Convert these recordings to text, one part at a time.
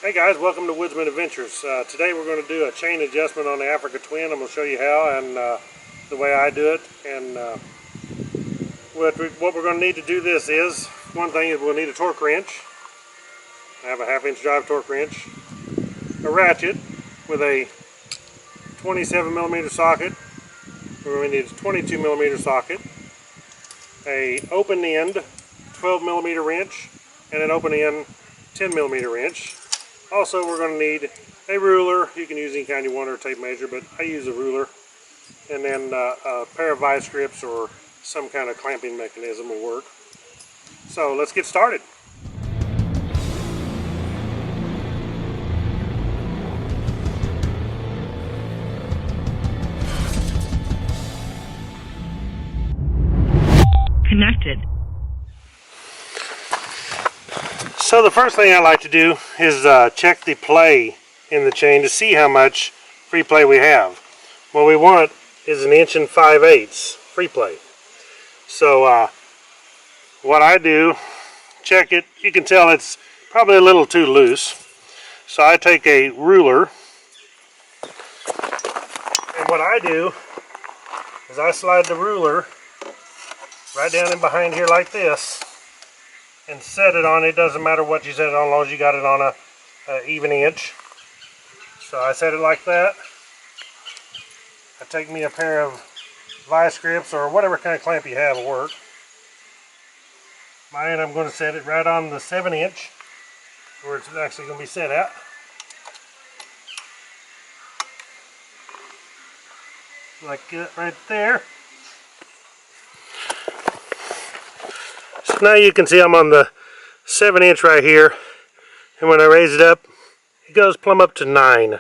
Hey guys, welcome to Woodsman Adventures. Today we're going to do a chain adjustment on the Africa Twin. I'm going to show you how and the way I do it. And what we're going to need to do this is, one thing is we'll need a torque wrench. I have a 1/2 inch drive torque wrench, a ratchet with a 27mm socket. We're going to need a 22mm socket, a open end 12mm wrench, and an open end 10mm wrench. Also, we're going to need a ruler. You can use any kind you want or a tape measure, but I use a ruler. And then a pair of vice grips or some kind of clamping mechanism will work. So let's get started. Connected. So the first thing I like to do is check the play in the chain to see how much free play we have. What we want is 1 5/8 free play. So what I do, check it, you can tell it's probably a little too loose. So I take a ruler, and what I do is I slide the ruler right down in behind here like this and set it on. It doesn't matter what you set it on as long as you got it on a even inch. So I set it like that. I take me a pair of vice grips or whatever kind of clamp you have will work. Mine, I'm going to set it right on the 7-inch where it's actually going to be set at. Like that right there. So now you can see I'm on the 7-inch right here, and when I raise it up, it goes plumb up to 9.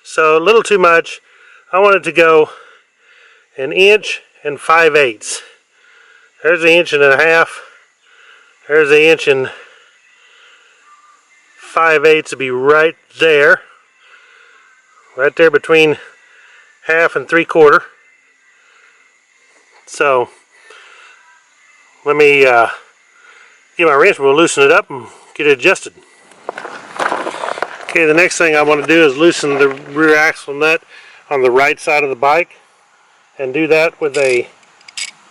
So a little too much. I want it to go 1 5/8. There's 1.5 inches. There's 1 5/8 to be right there between 1/2 and 3/4. So let me get my wrench, we'll loosen it up and get it adjusted. Okay, the next thing I want to do is loosen the rear axle nut on the right side of the bike, and do that with a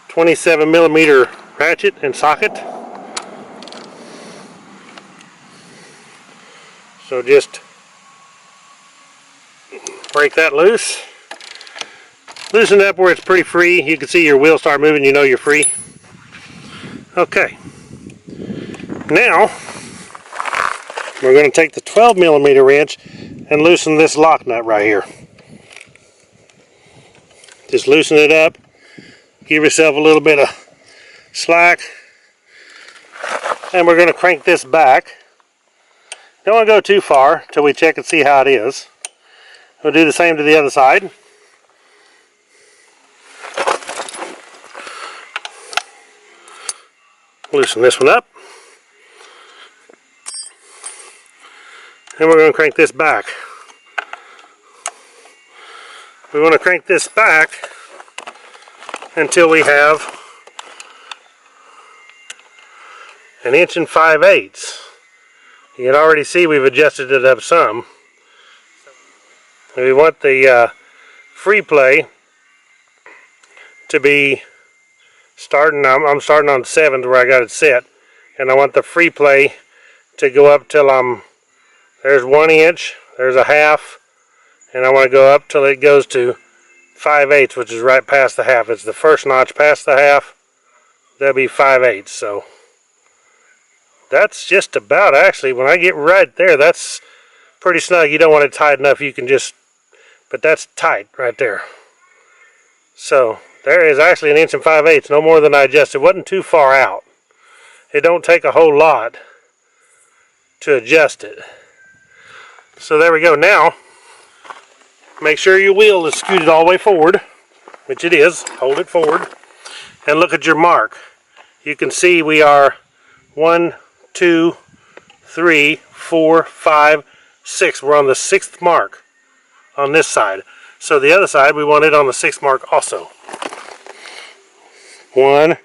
27mm ratchet and socket. So just break that loose. Loosen it up where it's pretty free. You can see your wheels start moving, you know you're free. Okay, now we're going to take the 12mm wrench and loosen this lock nut right here. Just loosen it up, give yourself a little bit of slack, and we're going to crank this back. Don't want to go too far till we check and see how it is. We'll do the same to the other side. Loosen this one up. And we're going to crank this back. We want to crank this back until we have 1 5/8. You can already see we've adjusted it up some. We want the free play to be starting, I'm starting on 7 where I got it set, and I want the free play to go up till there's 1 inch, there's 1/2, and I want to go up till it goes to 5/8, which is right past the 1/2. It's the first notch past the 1/2, that'll be 5/8. So that's just about, actually, when I get right there, that's pretty snug. You don't want it tight enough, you can just, but that's tight right there. So there is actually 1 5/8, no more than I adjusted. It wasn't too far out. It don't take a whole lot to adjust it. So there we go. Now, make sure your wheel is scooted all the way forward, which it is. Hold it forward, and look at your mark. You can see we are 1, 2, 3, 4, 5, 6. We're on the 6th mark on this side. So the other side, we want it on the 6th mark also. 1,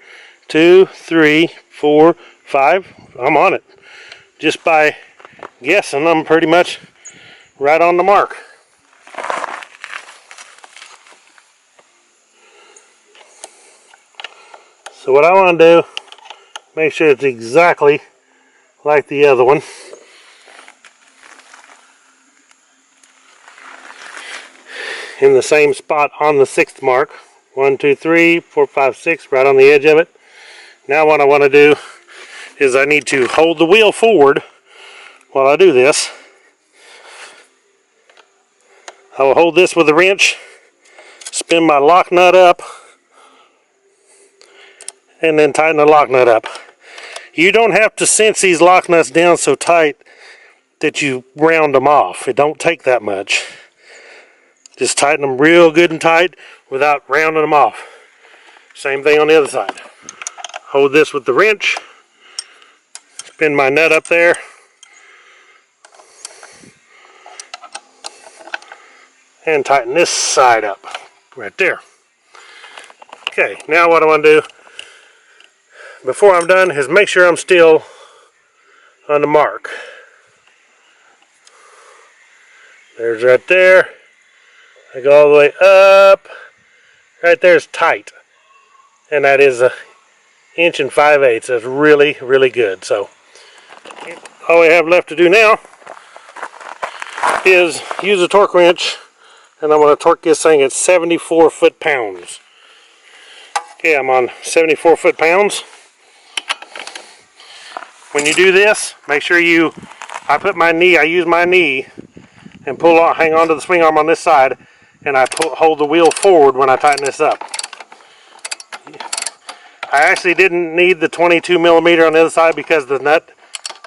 2, 3, 4, 5. I'm on it. Just by guessing I'm pretty much right on the mark. So what I want to do, make sure it's exactly like the other one. In the same spot on the 6th mark. 1, 2, 3, 4, 5, 6, right on the edge of it. Now what I want to do is I need to hold the wheel forward while I do this. I will hold this with a wrench, spin my lock nut up, and then tighten the lock nut up. You don't have to cinch these lock nuts down so tight that you round them off. It don't take that much. Just tighten them real good and tight without rounding them off. Same thing on the other side. Hold this with the wrench, spin my nut up there, and tighten this side up right there. Okay, now what I want to do before I'm done is make sure I'm still on the mark. There's right there. I go all the way up. Right there is tight, and that is 1 5/8 inches. That's really, really good. So all we have left to do now is use a torque wrench, and I'm going to torque this thing at 74 foot-pounds. Okay, I'm on 74 foot-pounds. When you do this, make sure I use my knee and pull on, hang on to the swing arm on this side, and I hold the wheel forward when I tighten this up. I actually didn't need the 22 millimeter on the other side because the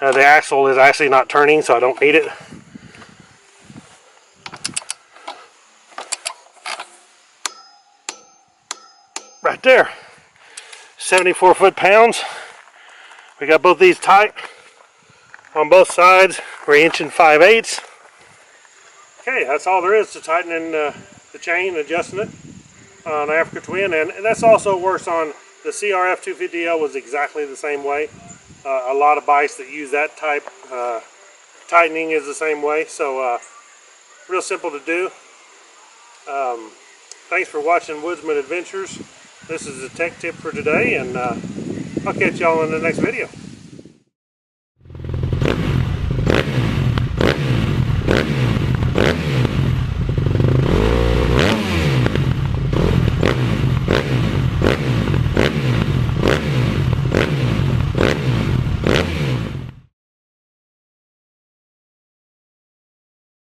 axle is actually not turning, so I don't need it. Right there, 74 foot-pounds. We got both these tight on both sides. We're 1 5/8 inches. Okay, that's all there is to tightening the chain, adjusting it on Africa Twin, and that's also works on the CRF1000L. Was exactly the same way. A lot of bikes that use that type tightening is the same way. So real simple to do. Thanks for watching Woodsman Adventures. This is a tech tip for today, and I'll catch y'all in the next video.